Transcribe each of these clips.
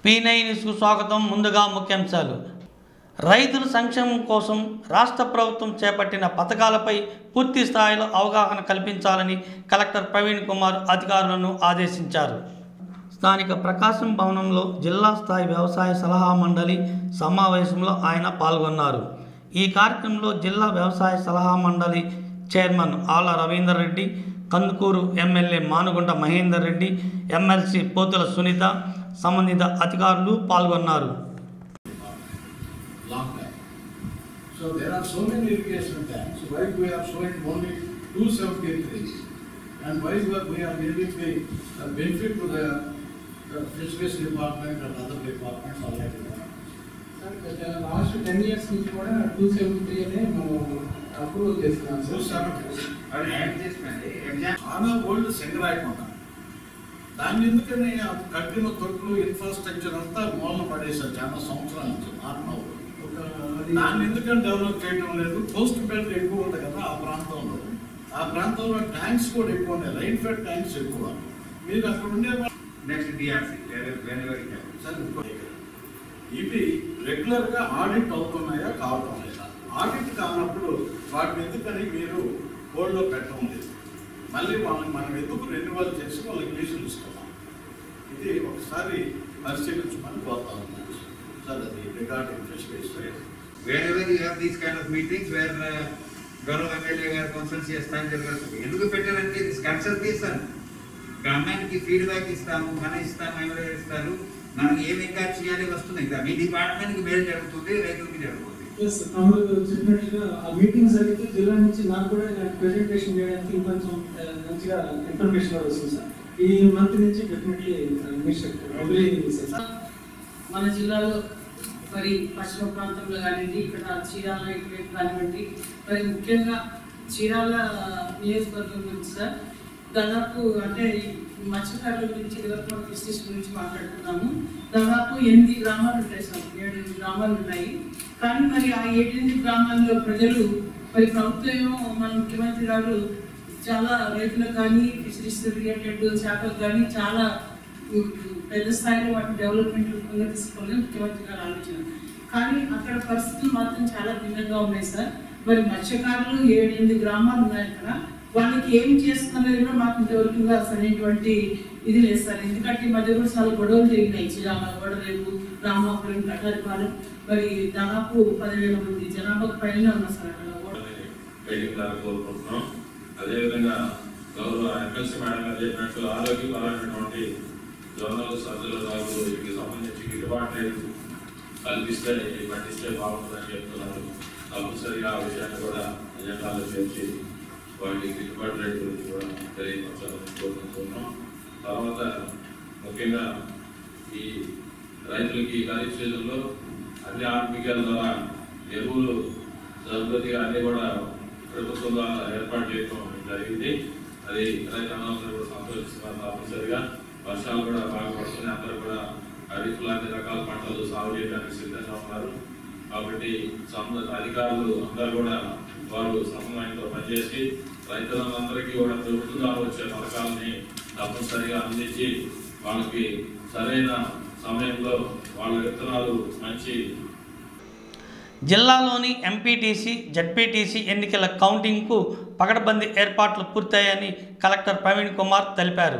P9 న్యూస్కు స్వాగతం. ముందుగా ముఖ్యాంశాలు. రైతుల సంక్షేమం కోసం రాష్ట్ర ప్రభుత్వం చేపట్టిన పథకాలపై పూర్తి స్థాయిలో అవగాహన కల్పించాలని కలెక్టర్ ప్రవీణ్ కుమార్ అధికారులను ఆదేశించారు. స్థానిక ప్రకాశం భవనంలో జిల్లా స్థాయి వ్యవసాయ సలహా మండలి సమావేశంలో ఆయన పాల్గొన్నారు. ఈ కార్యక్రమంలో జిల్లా వ్యవసాయ సలహా మండలి చైర్మన్ ఆళ్ల రవీందర్ రెడ్డి, కందుకూరు ఎమ్మెల్యే మానుగుంట మహేందర్ రెడ్డి, ఎమ్మెల్సీ పోతుల సునీత, సంబంధిత అధికారులు పాల్గొన్నారు. So there are so many irrigation tanks. Why we are showing only 273, and why we are giving the benefit to the fisheries department and other departments already? Sir, last 10 years నుంచి కూడా 273 అనే మనం approval చేస్తున్నాం. 273 అది add చేసినండి. చాలా old Singarayakonda. దాన్ని ఎందుకని కట్టిన తొట్లు ఇన్ఫ్రాస్ట్రక్చర్ అంతా మూలన పడేశారు చాలా సంవత్సరాల నుంచి. దాన్ని ఎందుకని డెవలప్ చేయడం లేదు? పోస్ట్ బెల్ట్ ఎక్కువ ఉంది కదా ఆ ప్రాంతంలో ట్యాంక్స్ కూడా ఎక్కువ ఉన్నాయి, రైన్ ఫెడ్ ట్యాంక్స్ ఎక్కువ. మీరు అక్కడ ఉండే నెక్స్ట్ డిఆర్సి ఇవి రెగ్యులర్గా ఆడిట్ అవుతున్నాయా కావటం లేదా? ఆడిట్ కానప్పుడు వాటిని ఎందుకని మీరు బోర్డులో పెట్టడం లేదు? మళ్ళీ వాళ్ళని మనం ఎందుకు రెన్యువల్ చేసి వాళ్ళకి లీజులు ఇస్తున్నాం? ఇది ఒకసారి పరిశీలించమని కోరుతా ఉన్నాను సార్. అది regarding facilities. wherever you have these kind of meetings where గౌరవ ఎమ్మెల్యే గారు కన్సల్ట్ చేస్తాను జరగదు. ఎందుకు పెట్టారంటే దిస్ కన్సల్టేషన్ గవర్నమెంట్కి ఫీడ్బ్యాక్ ఇస్తాము, మనం ఇస్తాము, ఎమ్మెల్యే ఇస్తారు, మనం ఏం ఇంకా చేయాలి వస్తుంది. ఇంకా మీ డిపార్ట్మెంట్కి మేలు జరుగుతుంది, రైతులకి జరుగుతుంది. చెప్పినట్టుగా ఆ మీటింగ్ జరిగితే జిల్లా నుంచి నాకు కూడా ప్రెజెంటేషన్ చేయడానికి ఇంకొంచెం మంచిగా ఇన్ఫర్మేషన్ వస్తుంది సార్. ఈ మంత్ నుంచి డెఫినెట్లీ మన జిల్లాలో మరి పశ్చిమ ప్రాంతంలో కానివ్వండి, ఇక్కడ చీరాల వైపు కానివ్వండి, మరి ముఖ్యంగా చీరాల నియోజకవర్గం గురించి సార్ దాదాపు అంటే మత్స్యకారుల గురించి డెవలప్మెంట్ బిజినెస్ గురించి మాట్లాడుతున్నాము. దాదాపు 8 గ్రామాలు ఉంటాయి సార్, 7 గ్రామాలు ఉన్నాయి. కానీ మరి ఆ 7 గ్రామాల్లో ప్రజలు మరి ప్రభుత్వం మన ముఖ్యమంత్రి గారు చాలా రైతులకు కానీ ఫిషరీస్ రిలేటెడ్ శాఖలకు కానీ చాలా పెద్ద స్థాయిలో వాటి డెవలప్మెంట్ రూపంగా తీసుకోవాలని ముఖ్యమంత్రి గారు ఆలోచన. కానీ అక్కడ పరిస్థితులు మాత్రం చాలా భిన్నంగా ఉన్నాయి సార్. మరి మత్స్యకారులు 7-8 గ్రామాలు ఉన్నాయి అక్కడ. వాళ్ళకి ఏం చేస్తున్నది కూడా మాకు ఇంతవరకు సరైనటువంటి ఇది లేదు సార్. ఎందుకంటే ఈ మధ్య కూడా చాలా గొడవలు జరిగినాయి. చీరాల, గొడవరేపు, రామాపురం, కటారిపాలెం మరి దాదాపు 10,000 మంది జనాభాకు పైన ఉన్నారు సార్ అక్కడ. కోరుకుంటున్నాం. అదేవిధంగా గౌరవ ఎమ్మెల్సీ మేడం గారు చెప్పినట్టు ఆరోగ్యపరమైనటువంటి జోనల్ సర్జుల రాజు వీటికి సంబంధించి గిట్టుబాటు రేటు కల్పిస్తే పట్టిస్తే బాగుంటుందని చెప్తున్నారు. కంపల్సరీగా ఆ విషయాన్ని కూడా ఎజెండాలో చేర్చి వాటికి గిట్టుబాటు రేటు గురించి కూడా తెలియపరచాలని కోరుకుంటున్నాం. తర్వాత ముఖ్యంగా ఈ రైతులకి ఖరీఫ్ సీజన్లో అన్ని ఆర్బికేల ద్వారా ఎరువులు జరుగుతుందిగా అన్నీ కూడా ప్రభుత్వం ద్వారా ఏర్పాటు చేయడం జరిగింది. అది రైతాంగంలో కూడా సంతోషిస్తున్నారు. తప్పనిసరిగా వర్షాలు కూడా బాగా పడుతున్నాయి. అందరూ కూడా ఖరీఫ్ లాంటి రకాల పంటలు సాగు చేయడానికి సిద్ధంగా ఉన్నారు. కాబట్టి అధికారులు అందరూ కూడా వారు సమన్వయంతో పనిచేసి రైతులందరికీ కూడా ప్రభుత్వం ద్వారా వచ్చే పథకాలని తప్పనిసరిగా అందించి వాళ్ళకి సరైన సమయంలో వాళ్ళ విత్తనాలు మంచి. జిల్లాలోని ఎంపీటీసీ, జడ్పీటీసీ ఎన్నికల కౌంటింగ్కు పకడ్బందీ ఏర్పాట్లు పూర్తయ్యాయని కలెక్టర్ ప్రవీణ్ కుమార్ తెలిపారు.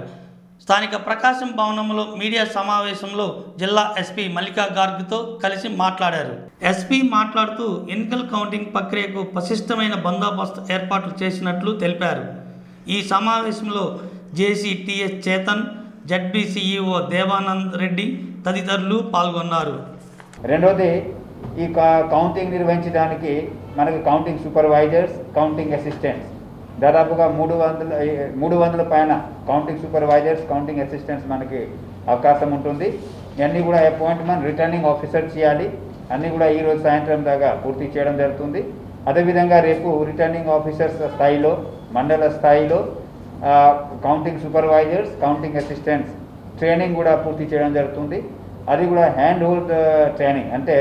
స్థానిక ప్రకాశం భవనంలో మీడియా సమావేశంలో జిల్లా ఎస్పీ మల్లికా గార్గ్తో కలిసి మాట్లాడారు. ఎస్పీ మాట్లాడుతూ ఎన్నికల కౌంటింగ్ ప్రక్రియకు పటిష్టమైన బందోబస్తు ఏర్పాట్లు చేసినట్లు తెలిపారు. ఈ సమావేశంలో JC TS Chetan, ZP CEO Devanand Reddy తదితరులు పాల్గొన్నారు. రెండోది, ఈ కౌంటింగ్ నిర్వహించడానికి మనకు కౌంటింగ్ సూపర్వైజర్స్, కౌంటింగ్ అసిస్టెంట్స్ దాదాపుగా 300 పైన కౌంటింగ్ సూపర్వైజర్స్, కౌంటింగ్ అసిస్టెంట్స్ మనకి అవకాశం ఉంటుంది. ఇవన్నీ కూడా అపాయింట్మెంట్ రిటర్నింగ్ ఆఫీసర్ చేయాలి. అన్నీ కూడా ఈరోజు సాయంత్రం దాకా పూర్తి చేయడం జరుగుతుంది. అదేవిధంగా రేపు రిటర్నింగ్ ఆఫీసర్స్ స్థాయిలో, మండల స్థాయిలో counting supervisors, counting assistants training కూడా పూర్తి చేయడం జరుగుతుంది. అది కూడా హ్యాండ్ హోల్డ్ ట్రైనింగ్, అంటే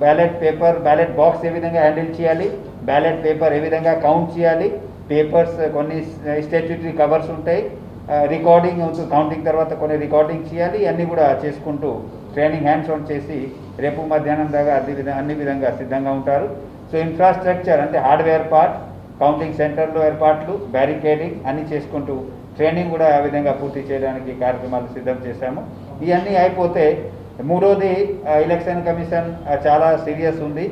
బ్యాలెట్ పేపర్, బ్యాలెట్ బాక్స్ ఏ విధంగా హ్యాండిల్ చేయాలి, బ్యాలెట్ పేపర్ ఏ విధంగా కౌంట్ చేయాలి, పేపర్స్ కొన్ని స్టాట్యూటరీ కవర్స్ ఉంటాయి, రికార్డింగ్ కౌంటింగ్ తర్వాత కొన్ని రికార్డింగ్ చేయాలి. అన్నీ కూడా చేసుకుంటూ ట్రైనింగ్ హ్యాండ్స్ ఆన్ చేసి రేపు మధ్యాహ్నం దాకా అన్ని విధంగా సిద్ధంగా ఉంటారు. సో ఇన్ఫ్రాస్ట్రక్చర్ అంటే హార్డ్వేర్ పార్ట్, కౌంటింగ్ సెంటర్లో ఏర్పాట్లు, బ్యారికేడింగ్ అన్నీ చేసుకుంటూ ట్రైనింగ్ కూడా ఆ విధంగా పూర్తి చేయడానికి కార్యక్రమాలు సిద్ధం చేశాము. ఇవన్నీ అయిపోతే మూడోది, ఎలక్షన్ కమిషన్ చాలా సీరియస్ ఉంది.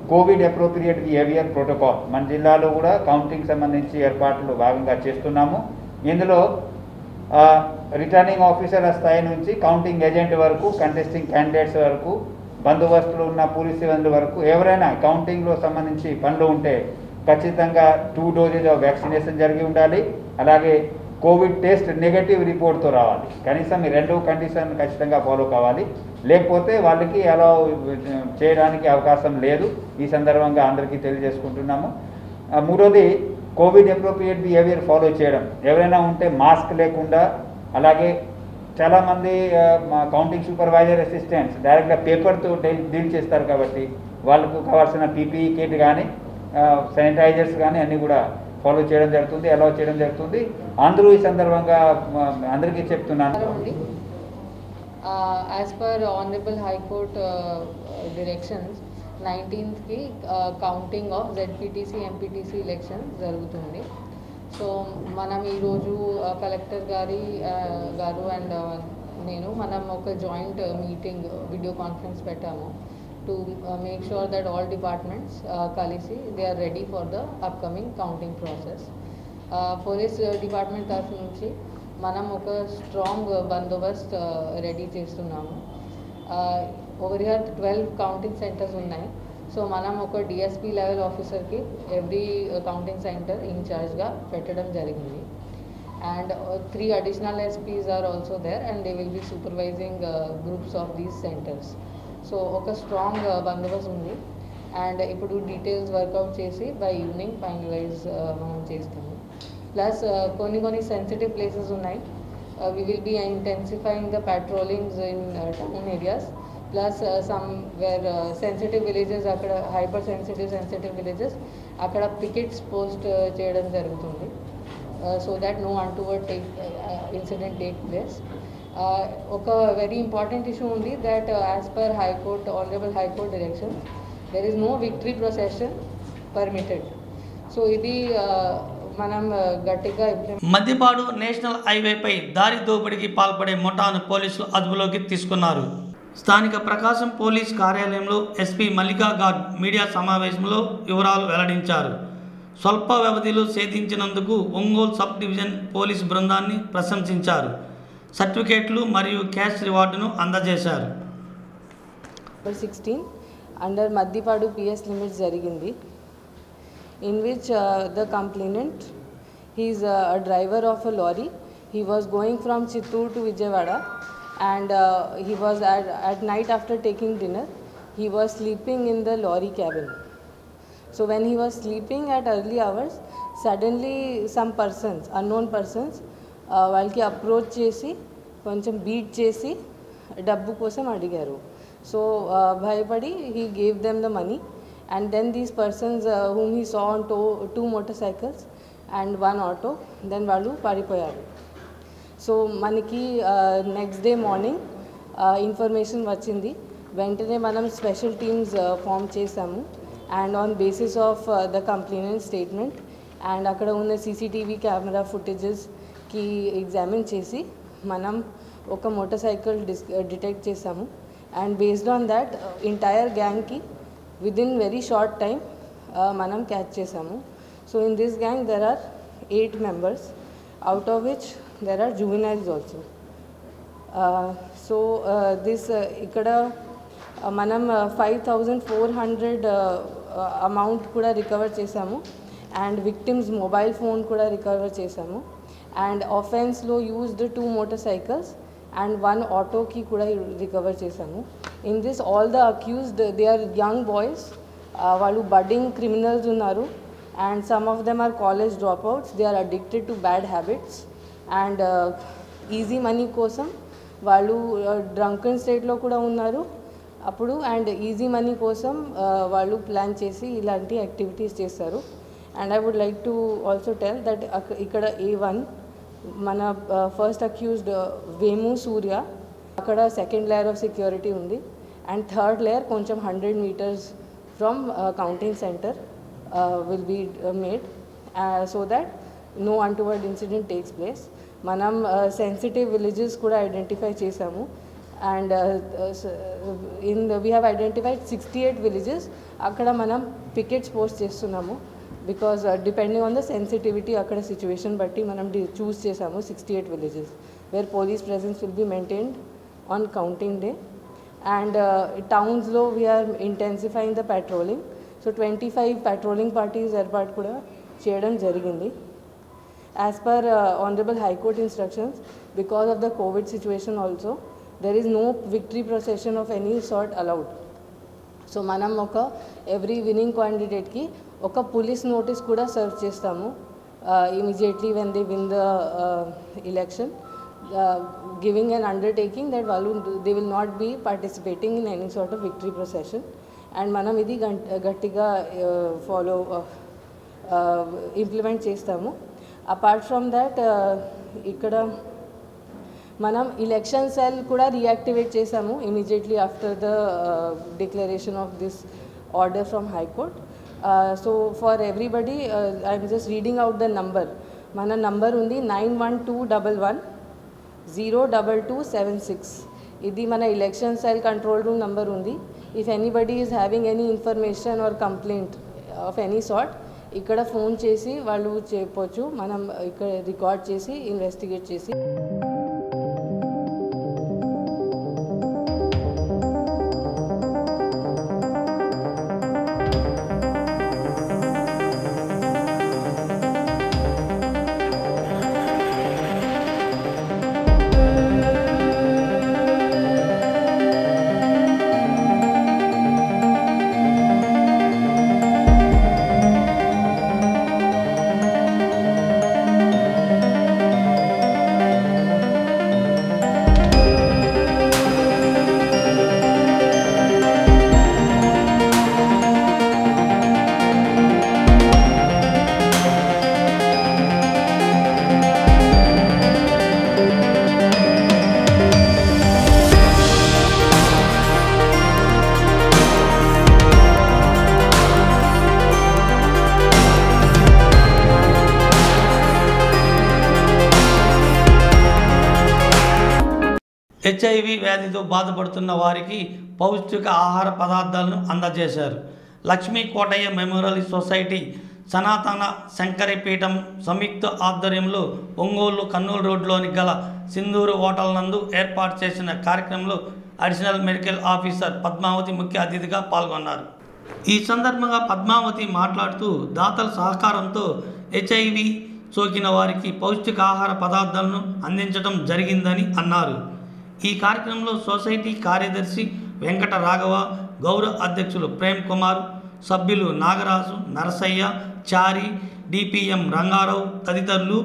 కోవిడ్ అప్రోప్రియేట్ బిహేవియర్ ప్రోటోకాల్ మన జిల్లాలో కూడా కౌంటింగ్ సంబంధించి ఏర్పాట్లు భాగంగా చేస్తున్నాము. ఇందులో రిటర్నింగ్ ఆఫీసర్ స్థాయి నుంచి కౌంటింగ్ ఏజెంట్ వరకు, కంటెస్టింగ్ క్యాండిడేట్స్ వరకు, బందోబస్తులు ఉన్న పోలీస్ సిబ్బంది వరకు ఎవరైనా కౌంటింగ్లో సంబంధించి పనులు ఉంటే ఖచ్చితంగా 2 డోసెస్ ఆఫ్ వ్యాక్సినేషన్ జరిగి ఉండాలి. అలాగే కోవిడ్ టెస్ట్ నెగటివ్ రిపోర్ట్తో రావాలి. కనీసం ఈ 2 కండిషన్ ఖచ్చితంగా ఫాలో కావాలి. లేకపోతే వాళ్ళకి అలా చేయడానికి అవకాశం లేదు. ఈ సందర్భంగా అందరికీ తెలియజేసుకుంటున్నాము. మూడోది, కోవిడ్ అప్రోప్రియేట్ బిహేవియర్ ఫాలో చేయడం. ఎవరైనా ఉంటే మాస్క్ లేకుండా, అలాగే చాలామంది కౌంటింగ్ సూపర్వైజర్ అసిస్టెంట్స్ డైరెక్ట్గా పేపర్తో డీల్ చేస్తారు కాబట్టి వాళ్ళకు కావాల్సిన పీపీఈ కిట్ కానీ, శానిటైజర్స్ కానీ అన్నీ కూడా ఫాలో చేయడం జరుగుతుంది, అలౌ చేయడం జరుగుతుంది. అందరూ ఈ సందర్భంగా అందరికీ చెప్తున్నాను. As per Honorable High Court directions, 19th ki counting of ZPTC, MPTC elections జరుగుతుంది. సో మనం ఈరోజు కలెక్టర్ గారు అండ్ మనం ఒక జాయింట్ మీటింగ్ వీడియో కాన్ఫరెన్స్ పెట్టాము to make sure that all departments కలిసి they are ready for the upcoming counting process. Police department తరఫు నుంచి మనం ఒక స్ట్రాంగ్ బందోబస్త్ రెడీ చేస్తున్నాము. ఓవర్ హియర్ 12 కౌంటింగ్ సెంటర్స్ ఉన్నాయి. సో మనం ఒక డిఎస్పీ లెవెల్ ఆఫీసర్కి ఎవ్రీ కౌంటింగ్ సెంటర్ ఇన్ఛార్జ్గా పెట్టడం జరిగింది. And 3 additional SPs are also there and they will be supervising groups of these centres. So ఒక స్ట్రాంగ్ బందోబస్తు ఉంది. అండ్ ఇప్పుడు డీటెయిల్స్ వర్కౌట్ చేసి బై ఈవినింగ్ ఫైనలైజ్ మనం చేస్తాము. ప్లస్ కొన్ని సెన్సిటివ్ ప్లేసెస్ ఉన్నాయి. We will be intensifying the patrollings in town areas. Plus somewhere sensitive villages, అక్కడ హైపర్ సెన్సిటివ్ విలేజెస్, అక్కడ పికెట్స్ పోస్ట్ చేయడం జరుగుతుంది. So that no untoward incident take place. ఒక very important issue ఉంది that as per high court, honourable high court directions, there is no victory procession permitted. So ఇది మనం గట్టిగా Maddipadu national హైవేపై దారి దోపిడీకి పాల్పడే ముఠాను పోలీసులు అదుపులోకి తీసుకున్నారు. స్థానిక ప్రకాశం పోలీస్ కార్యాలయంలో ఎస్పీ మల్లికా గార్గ్ మీడియా సమావేశంలో వివరాలు వెల్లడించారు. స్వల్ప వ్యవధిలో ఛేదించినందుకు ఒంగోలు సబ్ డివిజన్ పోలీస్ బృందాన్ని ప్రశంసించారు. సర్టిఫికేట్లు మరియు క్యాష్ రివార్డును అందజేశారు. 16 అండర్ మద్దిపాడు పిఎస్ లిమిట్స్ జరిగింది. In which the complainant, he is a driver of a lorry. He was going from Chittoor to Vijayawada and he was at night after taking dinner, he was sleeping in the lorry cabin. So when he was sleeping at early hours, suddenly some persons, unknown persons, వాళ్ళకి approach చేసి కొంచెం beat చేసి డబ్బు కోసం అడిగారు. So భయపడి he gave them the money, and then these persons whom he saw on two motorcycles and one auto, then వాళ్ళు పారిపోయారు. సో మనకి నెక్స్ట్ డే మార్నింగ్ ఇన్ఫర్మేషన్ వచ్చింది. వెంటనే మనం స్పెషల్ టీమ్స్ ఫామ్ చేసాము, and on basis of the complainant statement and అక్కడ ఉన్న CCTV camera ఫుటేజెస్కి ఎగ్జామిన్ చేసి మనం ఒక మోటార్ సైకిల్ డిటెక్ట్ చేసాము. And based on that entire గ్యాంగ్కి విదిన్ వెరీ షార్ట్ టైం మనం క్యాచ్ చేసాము. So in this gang there are 8 members, out of which there are juveniles also. So this ikkada manam 5,400 amount kuda recover chesamu, and victims mobile phone kuda recover chesamu, and offense lo used 2 motorcycles and 1 auto ki kuda recover chesamu. In this all the accused, they are young boys, vallu budding criminals unnaru, and some of them are college dropouts. They are addicted to bad habits, and easy money kosam వాళ్ళు drunken స్టేట్లో కూడా ఉన్నారు అప్పుడు, and easy money కోసం వాళ్ళు plan చేసి ఇలాంటి activities చేస్తారు. And I would like to also tell that ఇక్కడ A1 మన ఫస్ట్ అక్యూజ్డ్ వేము సూర్య, అక్కడ సెకండ్ లేయర్ ఆఫ్ సెక్యూరిటీ ఉంది, అండ్ థర్డ్ లేయర్ కొంచెం 100 meters from counting centre will be made so that no untoward incident takes place. మనం sensitive villages కూడా identify చేసాము, and we have identified 68 villages. అక్కడ మనం pickets post చేస్తున్నాము, because depending on the sensitivity అక్కడ situation బట్టి మనం చూస్ చేసాము 68 villages where police presence will be maintained on counting day. And టౌన్స్లో we're intensifying the patrolling. So 25 patrolling parties ఏర్పాటు కూడా చేయడం జరిగింది. As per Honorable High Court instructions, because of the COVID situation also, there is no victory procession of any sort allowed. So manam oka every winning candidate ki oka police notice kuda serve chestamu immediately when they win the election, giving an undertaking that they will not be participating in any sort of victory procession. And manam idi gattiga follow implement chestamu. Apart from that, ikkada manam election cell kuda reactivate chesamu immediately after the declaration of this order from High Court. So for everybody, I am just reading out the number. Mana number undi 912111022276. Idi mana election cell control room number undi. If anybody is having any information or complaint of any sort, ఇక్కడ phone చేసి వాళ్ళు చెప్పొచ్చు, మనం ఇక్కడ record చేసి investigate చేసి. HIV వ్యాధితో బాధపడుతున్న వారికి పౌష్టిక ఆహార పదార్థాలను అందజేశారు. లక్ష్మీ కోటయ్య మెమోరియల్ సొసైటీ, సనాతన శంకరపీఠం సంయుక్త ఆధ్వర్యంలో ఒంగోలు కర్నూలు రోడ్లోని గల సింధూరు హోటల్ నందు ఏర్పాటు చేసిన కార్యక్రమంలో అడిషనల్ మెడికల్ ఆఫీసర్ పద్మావతి ముఖ్య అతిథిగా పాల్గొన్నారు. ఈ సందర్భంగా పద్మావతి మాట్లాడుతూ దాతల సహకారంతో HIV సోకిన వారికి పౌష్టికాహార పదార్థాలను అందించడం జరిగిందని అన్నారు. ఈ కార్యక్రమంలో సొసైటీ కార్యదర్శి వెంకట రాఘవ, గౌరవ అధ్యక్షులు ప్రేమ్ కుమార్, సభ్యులు నాగరాజు, నరసయ్య, చారి, డిపిఎం రంగారావు తదితరులు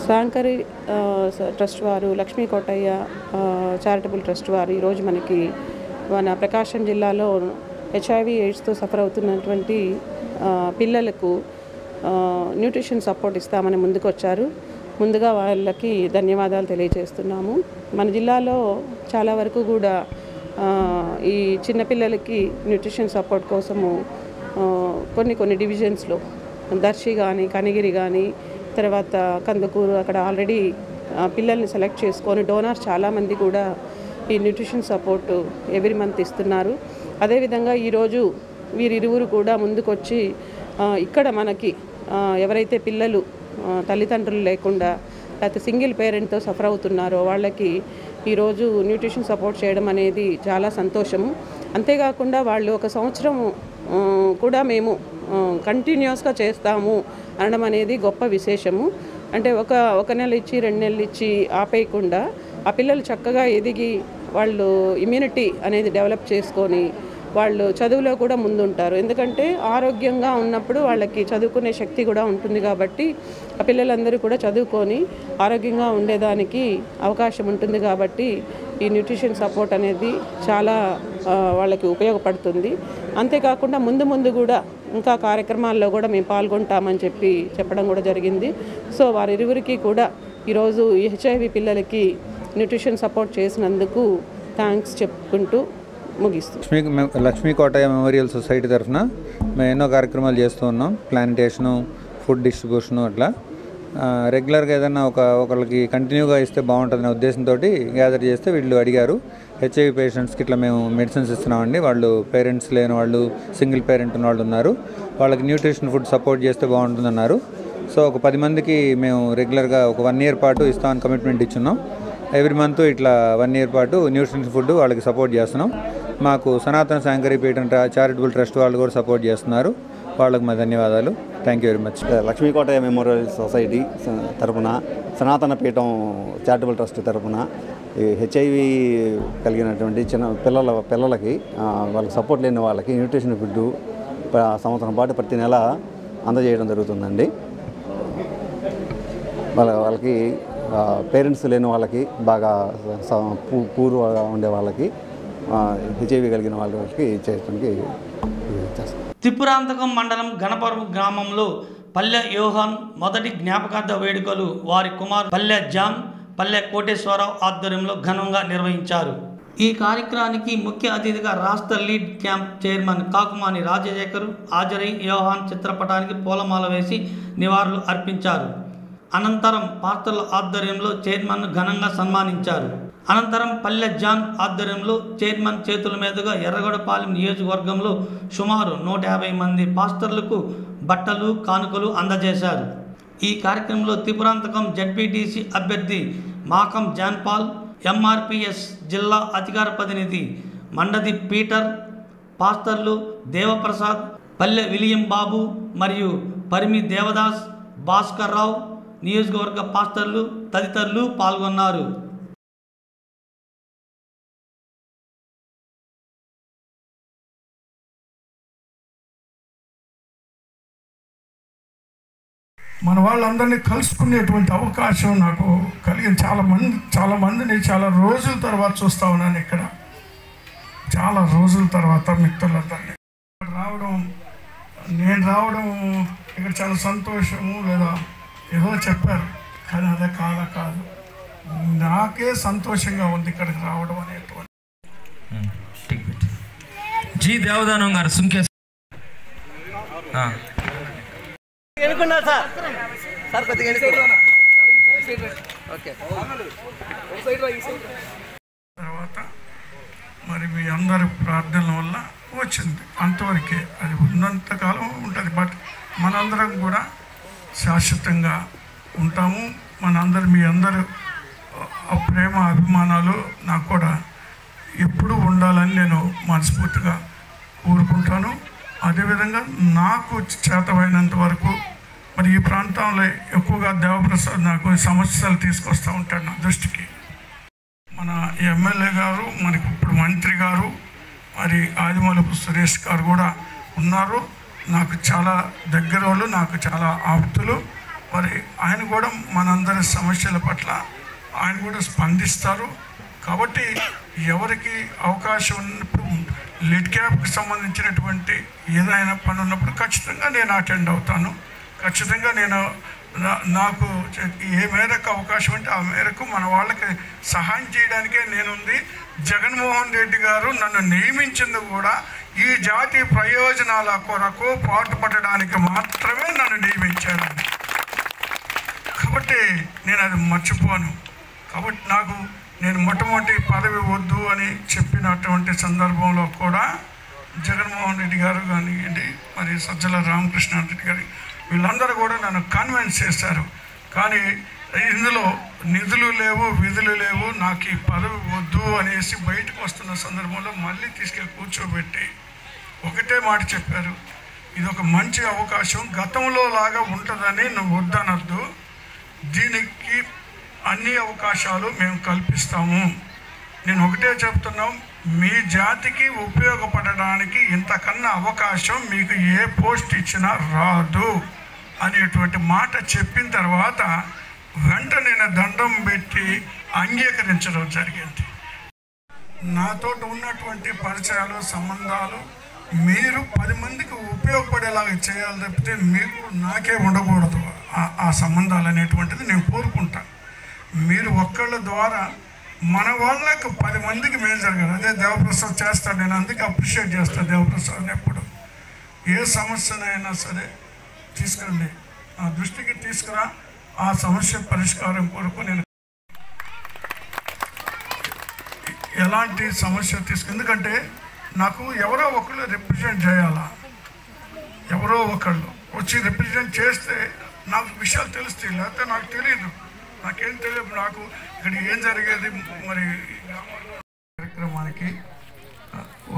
శాంకరి ట్రస్ట్ వారు, లక్ష్మీ కోటయ్య చారిటబుల్ ట్రస్ట్ వారు ఈరోజు మనకి మన ప్రకాశం జిల్లాలో HIV ఎయిడ్స్తో సఫర్ అవుతున్నటువంటి పిల్లలకు న్యూట్రిషన్ సపోర్ట్ ఇస్తామని ముందుకు వచ్చారు. ముందుగా వాళ్ళకి ధన్యవాదాలు తెలియజేస్తున్నాము. మన జిల్లాలో చాలా వరకు కూడా ఈ చిన్నపిల్లలకి న్యూట్రిషన్ సపోర్ట్ కోసము కొన్ని డివిజన్స్లో దర్శి కానీ, కనిగిరి కానీ, తర్వాత కందుకూరు అక్కడ ఆల్రెడీ పిల్లల్ని సెలెక్ట్ చేసుకొని డోనర్స్ చాలామంది కూడా ఈ న్యూట్రిషన్ సపోర్ట్ ఎవ్రీ మంత్ ఇస్తున్నారు. అదేవిధంగా ఈరోజు వీరిరువురు కూడా ముందుకొచ్చి ఇక్కడ మనకి ఎవరైతే పిల్లలు తల్లిదండ్రులు లేకుండా లేకపోతే సింగిల్ పేరెంట్తో సఫర్ అవుతున్నారో వాళ్ళకి ఈరోజు న్యూట్రిషన్ సపోర్ట్ చేయడం అనేది చాలా సంతోషము. అంతేకాకుండా వాళ్ళు 1 సంవత్సరం కూడా మేము కంటిన్యూస్గా చేస్తాము అనడం అనేది గొప్ప విశేషము. అంటే ఒక నెల ఇచ్చి 2 నెలలు ఇచ్చి ఆపేయకుండా ఆ పిల్లలు చక్కగా ఎదిగి వాళ్ళు ఇమ్యూనిటీ అనేది డెవలప్ చేసుకొని వాళ్ళు చదువులో కూడా ముందుంటారు. ఎందుకంటే ఆరోగ్యంగా ఉన్నప్పుడు వాళ్ళకి చదువుకునే శక్తి కూడా ఉంటుంది కాబట్టి ఆ పిల్లలందరూ కూడా చదువుకొని ఆరోగ్యంగా ఉండేదానికి అవకాశం ఉంటుంది. కాబట్టి ఈ న్యూట్రిషన్ సపోర్ట్ అనేది చాలా వాళ్ళకి ఉపయోగపడుతుంది. అంతేకాకుండా ముందు కూడా ఇంకా కార్యక్రమాల్లో కూడా మేము పాల్గొంటామని చెప్పడం కూడా జరిగింది. సో వారిరువురికి కూడా ఈరోజు HIV పిల్లలకి న్యూట్రిషన్ సపోర్ట్ చేసినందుకు థ్యాంక్స్ చెప్పుకుంటూ ముగిస్తాం. లక్ష్మీ కోటయ్య మెమోరియల్ సొసైటీ తరఫున మేము ఎన్నో కార్యక్రమాలు చేస్తూ ఉన్నాం. ప్లాంటేషను, ఫుడ్ డిస్ట్రిబ్యూషను, అట్లా రెగ్యులర్గా ఏదైనా ఒకళ్ళకి కంటిన్యూగా ఇస్తే బాగుంటుందనే ఉద్దేశంతో గ్యాదర్ చేస్తే వీళ్ళు అడిగారు. HIV పేషెంట్స్కి ఇట్లా మేము మెడిసిన్స్ ఇస్తున్నామండి, వాళ్ళు పేరెంట్స్ లేని వాళ్ళు, సింగిల్ పేరెంట్ ఉన్న వాళ్ళు ఉన్నారు, వాళ్ళకి న్యూట్రిషన్ ఫుడ్ సపోర్ట్ చేస్తే బాగుంటుందన్నారు. సో ఒక 10 మందికి మేము రెగ్యులర్గా ఒక 1 year పాటు ఇస్తామని కమిట్మెంట్ ఇచ్చున్నాం. ఎవ్రీ మంత్ ఇట్లా 1 year పాటు న్యూట్రిషన్ ఫుడ్ వాళ్ళకి సపోర్ట్ చేస్తున్నాం. మాకు సనాతన శాంకరి పీఠం చారిటబుల్ ట్రస్ట్ వాళ్ళు కూడా సపోర్ట్ చేస్తున్నారు. వాళ్ళకి మా ధన్యవాదాలు. Thank you very much. Lakshmi Kotaiah memorial society తరఫున, సనాతన పీఠం చారిటబుల్ ట్రస్ట్ తరఫున HIV కలిగినటువంటి చిన్న పిల్లలకి వాళ్ళకి సపోర్ట్ లేని వాళ్ళకి న్యూట్రిషన్ ఫుడ్ సంవత్సరం పాటు ప్రతి నెల అందజేయడం జరుగుతుందండి. వాళ్ళకి పేరెంట్స్ లేని వాళ్ళకి, బాగా పూర్వగా ఉండే వాళ్ళకి, HIV కలిగిన వాళ్ళకి చేయడానికి చేస్తాం. త్రిపురాంతకం మండలం గణపర్వు గ్రామంలో పల్లె యోహాన్ మొదటి జ్ఞాపకార్థ వేడుకలు వారి కుమార్ పల్లె జాన్, పల్లె కోటేశ్వరరావు ఆధ్వర్యంలో ఘనంగా నిర్వహించారు. ఈ కార్యక్రమానికి ముఖ్య అతిథిగా రాష్ట్ర lead camp chairman Kakumani Rajasekhar హాజరై యోహాన్ చిత్రపటానికి పూలమాల వేసి నివాళులు అర్పించారు. అనంతరం పాస్టర్ల ఆధ్వర్యంలో చైర్మన్ను ఘనంగా సన్మానించారు. అనంతరం పల్లె జాన్ ఆధ్వర్యంలో చైర్మన్ చేతుల మీదుగా ఎర్రగొండపాలెం నియోజకవర్గంలో సుమారు 150 మంది పాస్టర్లకు బట్టలు, కానుకలు అందజేశారు. ఈ కార్యక్రమంలో త్రిపురాంతకం ZPTC అభ్యర్థి మాకం జాన్పాల్, MRPS జిల్లా అధికార ప్రతినిధి మండది పీటర్, పాస్టర్లు దేవప్రసాద్, పల్లె విలియం బాబు మరియు పరిమి దేవదాస్, భాస్కర్ రావు, నియోజకవర్గ పాస్టర్లు తదితరులు పాల్గొన్నారు. మన వాళ్ళందరినీ కలుసుకునేటువంటి అవకాశం నాకు కలిగింది. చాలా మందిని చాలా రోజుల తర్వాత చూస్తూ ఉన్నాను. ఇక్కడ చాలా రోజుల తర్వాత మిత్రులందరినీ నేను రావడం ఇక్కడ చాలా సంతోషము. లేదా ఏదో చెప్పారు కానీ అదే కాదు, నాకే సంతోషంగా ఉంది ఇక్కడికి రావడం అనేటువంటి. జీ దేవదానం గారు సుంకే తర్వాత మరి మీ అందరి ప్రార్థనల వల్ల వచ్చింది, అంతవరకే. అది ఉన్నంతకాలం ఉంటుంది. బట్ మనందరం కూడా శాశ్వతంగా ఉంటాము. మనందరం మీ అందరూ ఆ ప్రేమ అభిమానాలు నాకు కూడా ఎప్పుడూ ఉండాలని నేను మనస్ఫూర్తిగా కోరుకుంటాను. అదేవిధంగా నాకు చేతమైనంత వరకు మరి ఈ ప్రాంతంలో ఎక్కువగా దేవప్రసాద్ నాకు సమస్యలు తీసుకొస్తూ ఉంటాడు నా దృష్టికి. మన ఎమ్మెల్యే గారు, మనకి ఇప్పుడు మంత్రి గారు, మరి ఆదిమూలపు సురేష్ గారు కూడా ఉన్నారు. నాకు చాలా దగ్గర వాళ్ళు, నాకు చాలా ఆప్తులు. మరి ఆయన కూడా మనందరి సమస్యల పట్ల ఆయన కూడా స్పందిస్తారు. కాబట్టి ఎవరికి అవకాశం ఉన్నప్పుడు లిడ్ క్యాప్కి సంబంధించినటువంటి ఏదైనా పని ఉన్నప్పుడు ఖచ్చితంగా నేను అటెండ్ అవుతాను. ఖచ్చితంగా నేను నాకు ఏ మేరకు అవకాశం ఉంటే ఆ మేరకు మన వాళ్ళకి సహాయం చేయడానికే నేనుంది. జగన్మోహన్ రెడ్డి గారు నన్ను నియమించింది కూడా ఈ జాతి ప్రయోజనాల కొరకు పాటుపడడానికి మాత్రమే నన్ను నియమించారండి. కాబట్టి నేను అది మర్చిపోను. కాబట్టి నేను మొట్టమొదటి పదవి వద్దు అని చెప్పినటువంటి సందర్భంలో కూడా జగన్మోహన్ రెడ్డి గారు కానివ్వండి, మరి సజ్జల రామకృష్ణారెడ్డి గారు వీళ్ళందరూ కూడా నన్ను కన్విన్స్ చేశారు. కానీ ఇందులో నిధులు లేవు, విధులు లేవు, నాకు ఈ పదవి వద్దు అనేసి బయటకు వస్తున్న సందర్భంలో మళ్ళీ తీసుకెళ్ళి కూర్చోబెట్టి ఒకటే మాట చెప్పారు, ఇది ఒక మంచి అవకాశం, గతంలో లాగా ఉంటుందని నువ్వు వద్దనద్దు, దీనికి అన్ని అవకాశాలు మేము కల్పిస్తాము. నేను ఒకటే చెప్తున్నాం, మీ జాతికి ఉపయోగపడడానికి ఇంతకన్నా అవకాశం మీకు ఏ పోస్ట్ ఇచ్చినా రాదు అనేటువంటి మాట చెప్పిన తర్వాత వెంటనే నేను దండం పెట్టి అంగీకరించడం జరిగింది. నాతో ఉన్నటువంటి పరిచయాలు, సంబంధాలు మీరు 10 మందికి ఉపయోగపడేలాగా చేయాలి తప్పితే మీకు నాకే ఉండకూడదు. ఆ సంబంధాలు అనేటువంటిది నేను కోరుకుంటాను. మీరు ఒక్కళ్ళ ద్వారా మన వాళ్ళకు 10 మందికి మేలు జరగాలి. అదే దేవప్రసాద్ చేస్తాడు. నేను అందుకే అప్రిషియేట్ చేస్తాను దేవప్రసాద్ని. ఎప్పుడు ఏ సమస్యనైనా సరే తీసుకురండి, నా దృష్టికి తీసుకురా, ఆ సమస్య పరిష్కారం కొరకు నేను ఎలాంటి సమస్య ఎందుకంటే నాకు ఎవరో ఒకళ్ళు రిప్రజెంట్ చేయాలా, ఎవరో ఒకళ్ళు వచ్చి రిప్రజెంట్ చేస్తే నాకు విషయాలు తెలుస్తాయి. లేకపోతే నాకు తెలియదు, నాకేం తెలియదు. నాకు ఇక్కడ ఏం జరిగేది మరి కార్యక్రమానికి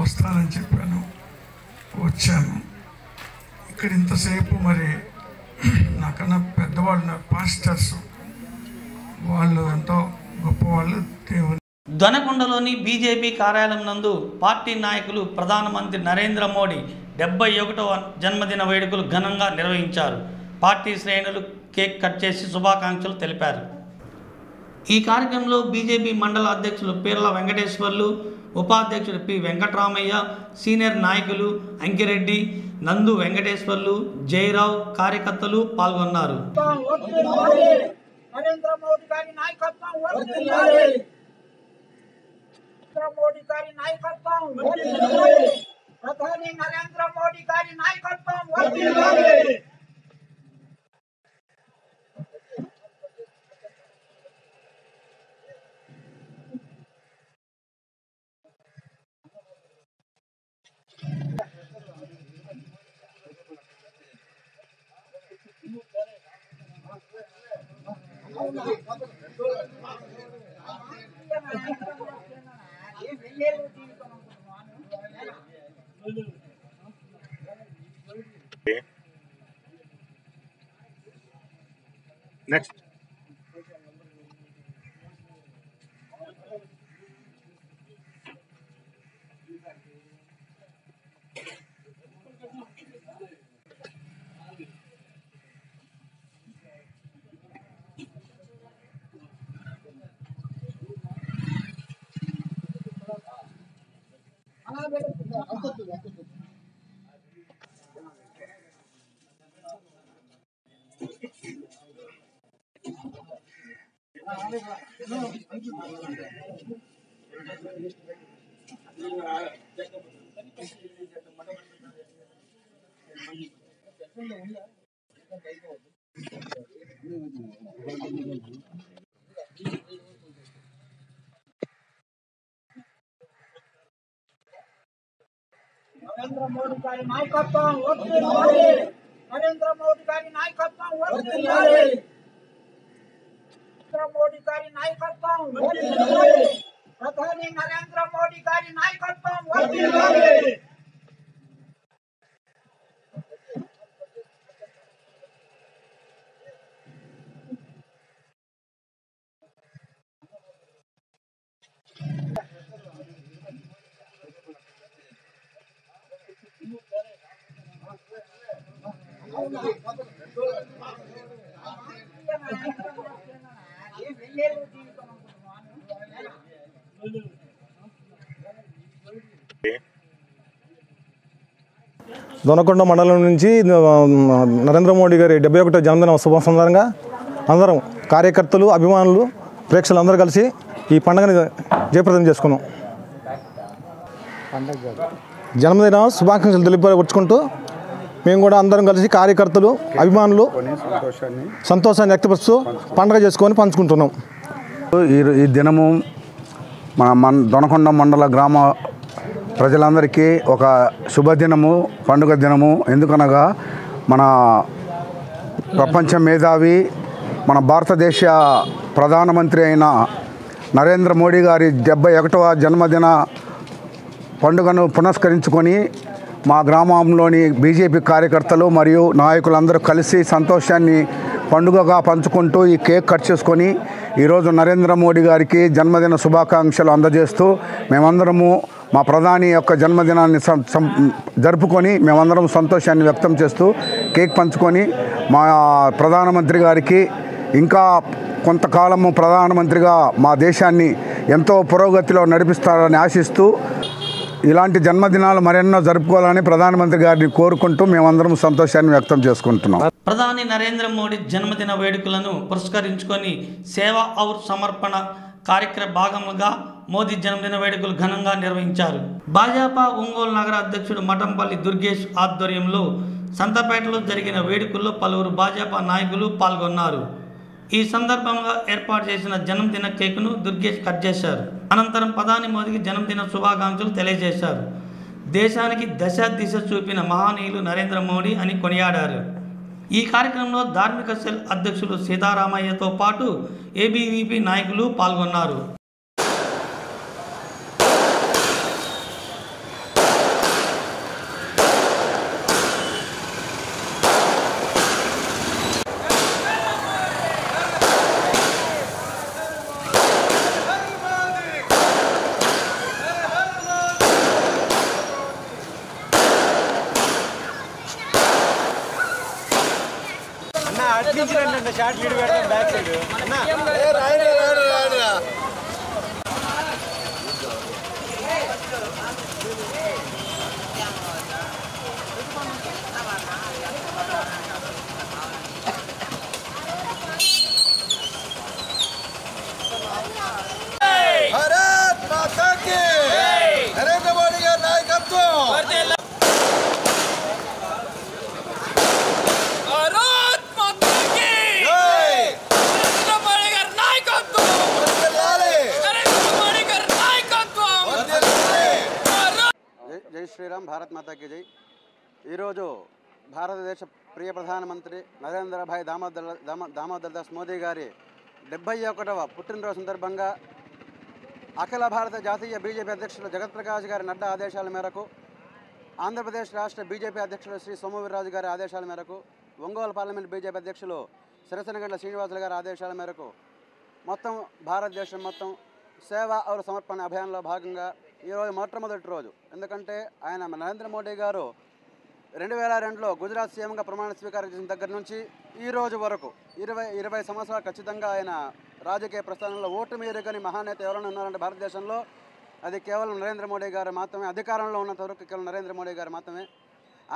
వస్తానని చెప్పాను, వచ్చాను. ఇక్కడ ఇంతసేపు మరి నాకన్నా పెద్దవాళ్ళు పాస్టర్స్, వాళ్ళు ఎంతో గొప్పవాళ్ళు. దేవుని దొనకొండలోని బీజేపీ కార్యాలయం నందు పార్టీ నాయకులు ప్రధానమంత్రి నరేంద్ర మోడీ 71వ జన్మదిన వేడుకలు ఘనంగా నిర్వహించారు. పార్టీ శ్రేణులు కేక్ కట్ చేసి శుభాకాంక్షలు తెలిపారు. ఈ కార్యక్రమంలో బీజేపీ మండల అధ్యక్షులు పీర్ల వెంకటేశ్వర్లు, ఉపాధ్యక్షుడు పి వెంకటరామయ్య, సీనియర్ నాయకులు అంకిరెడ్డి, నందు వెంకటేశ్వర్లు, జయరావు, కార్యకర్తలు పాల్గొన్నారు. నరేంద్ర మోడీ గారి నాయకత్వం వర్ధిల్లాలి. మోడీ గారి నాయకత్వం వర్ధిల్లాలి. ప్రధాని నరేంద్ర మోడీ గారి నాయకత్వం వర్ధిల్లాలి. Next. నరేంద్ర మోడీ గారి నాయకత్వం వర్ధిల్లాలి. నరేంద్ర మోడీ గారి నాయకత్వం వర్ధిల్లాలి. నరేంద్ర మోడీ గారి నాయకత్వం వర్ధిల్లాలి. ప్రధాని నరేంద్ర మోడీ గారి నాయకత్వం వర్ధిల్లాలి. దొనకొండ మండలం నుంచి నరేంద్ర మోడీ గారి 71వ జన్మదిన శుభ సందర్భంగా అందరం కార్యకర్తలు, అభిమానులు, ప్రేక్షకులు అందరూ కలిసి ఈ పండుగని జయప్రదం చేసుకున్నాం. జన్మదిన శుభాకాంక్షలు తెలియపరుచుకుంటూ మేము కూడా అందరం కలిసి కార్యకర్తలు, అభిమానులు సంతోషాన్ని వ్యక్తపరుస్తూ పండుగ చేసుకొని పంచుకుంటున్నాం. ఈ దినము మన దొనకొండ మండల గ్రామ ప్రజలందరికీ ఒక శుభదినము, పండుగ దినము. ఎందుకనగా మన ప్రపంచ మేధావి, మన భారతదేశ ప్రధానమంత్రి అయిన నరేంద్ర మోడీ గారి 71వ జన్మదిన పండుగను పురస్కరించుకొని మా గ్రామంలోని బీజేపీ కార్యకర్తలు మరియు నాయకులందరూ కలిసి సంతోషాన్ని పండుగగా పంచుకుంటూ ఈ కేక్ కట్ చేసుకొని ఈరోజు నరేంద్ర మోడీ గారికి జన్మదిన శుభాకాంక్షలు అందజేస్తూ మేమందరము మా ప్రధాని యొక్క జన్మదినాన్ని జరుపుకొని మేమందరం సంతోషాన్ని వ్యక్తం చేస్తూ కేక్ పంచుకొని మా ప్రధానమంత్రి గారికి ఇంకా కొంతకాలము ప్రధానమంత్రిగా మా దేశాన్ని ఎంతో పురోగతిలో నడిపిస్తారని ఆశిస్తూ ఇలాంటి జన్మదినాలు మరెన్నో జరుపుకోవాలని ప్రధానమంత్రి గారిని కోరుకుంటూ మేమందరం సంతోషాన్ని వ్యక్తం చేసుకుంటున్నాం. ప్రధాని నరేంద్ర మోడీ జన్మదిన వేడుకలను పురస్కరించుకొని సేవా ఔర్ సమర్పణ కార్యక్రమ భాగంగా మోదీ జన్మదిన వేడుకలు ఘనంగా నిర్వహించారు. భాజపా ఒంగోలు నగర అధ్యక్షుడు మఠంపల్లి దుర్గేష్ ఆధ్వర్యంలో సంతపేటలో జరిగిన వేడుకల్లో పలువురు భాజపా నాయకులు పాల్గొన్నారు. ఈ సందర్భంగా ఏర్పాటు చేసిన జన్మదిన కేకును దుర్గేష్ కట్ చేశారు. అనంతరం ప్రధాని మోదీకి జన్మదిన శుభాకాంక్షలు తెలియజేశారు. దేశానికి దశ దిశ చూపిన మహనీయులు నరేంద్ర మోడీ అని కొనియాడారు. ఈ కార్యక్రమంలో ధార్మిక సెల్ అధ్యక్షులు సీతారామయ్యతో పాటు ఏబీవీపీ నాయకులు పాల్గొన్నారు. भारत माता की नरेंद्र मोदी का नायकत्व भारत माता की नरेंद्र मोदी का नायकत्व नरेंद्र मोदी का नायकत्व జై శ్రీరామ్, భారత్ మాతా की జై. ఈరోజు భారతదేశ ప్రియ ప్రధానమంత్రి నరేంద్ర భాయ్ దామోదర్ దాస్ మోదీ గారి 71వ పుట్టినరోజు సందర్భంగా అఖిల భారత జాతీయ బీజేపీ అధ్యక్షులు జగత్ప్రకాష్ గారి నడ్డా ఆదేశాల మేరకు, ఆంధ్రప్రదేశ్ రాష్ట్ర బీజేపీ అధ్యక్షులు శ్రీ సోమవీర్రాజు గారి ఆదేశాల మేరకు, ఒంగోలు పార్లమెంట్ బీజేపీ అధ్యక్షులు సిరసనగండ్ల శ్రీనివాసులు గారి ఆదేశాల మేరకు మొత్తం భారతదేశం మొత్తం సేవా ఔర్ సమర్పణ అభియాన్లో భాగంగా ఈరోజు మొట్టమొదటి రోజు. ఎందుకంటే ఆయన నరేంద్ర మోడీ గారు 2002లో గుజరాత్ సీఎంగా ప్రమాణ స్వీకారం చేసిన దగ్గర నుంచి ఈ రోజు వరకు 20 సంవత్సరాలు ఖచ్చితంగా ఆయన రాజకీయ ప్రస్థానంలో ఓటమి ఎరుగని మహానేత ఎవరైనా ఉన్నారంటే భారతదేశంలో అది కేవలం నరేంద్ర మోడీ గారు మాత్రమే. అధికారంలో ఉన్నంత వరకు కేవలం నరేంద్ర మోడీ గారు మాత్రమే.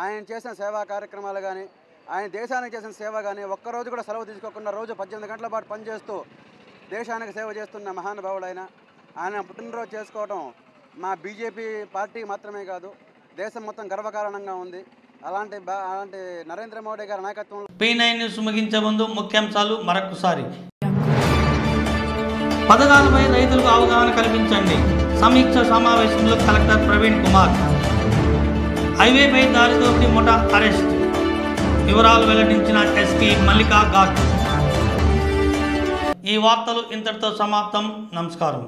ఆయన చేసిన సేవా కార్యక్రమాలు కానీ, ఆయన దేశానికి చేసిన సేవ కానీ, ఒక్కరోజు కూడా సెలవు తీసుకోకుండా రోజు 18 గంటల పాటు పనిచేస్తూ దేశానికి సేవ చేస్తున్న మహానుభావుడు ఆయన పుట్టినరోజు చేసుకోవడం మా బీజేపీ పార్టీ మాత్రమే కాదు, దేశం మొత్తం గర్వకారణంగా ఉంది. అలాంటి నరేంద్ర మోడీ గారి నాయకత్వంలో P9 న్యూస్ ముగించే ముందు ముఖ్యాంశాలు మరొకసారి. పథకాలపై రైతులకు అవగాహన కల్పించండి. సమీక్ష సమావేశంలో కలెక్టర్ ప్రవీణ్ కుమార్. హైవేపై దారి దోపిడీ ముఠా అరెస్ట్. వివరాలు వెల్లడించిన ఎస్పీ మల్లికా ఘాట్. ఈ వార్తలు ఇంతటితో సమాప్తం. నమస్కారం.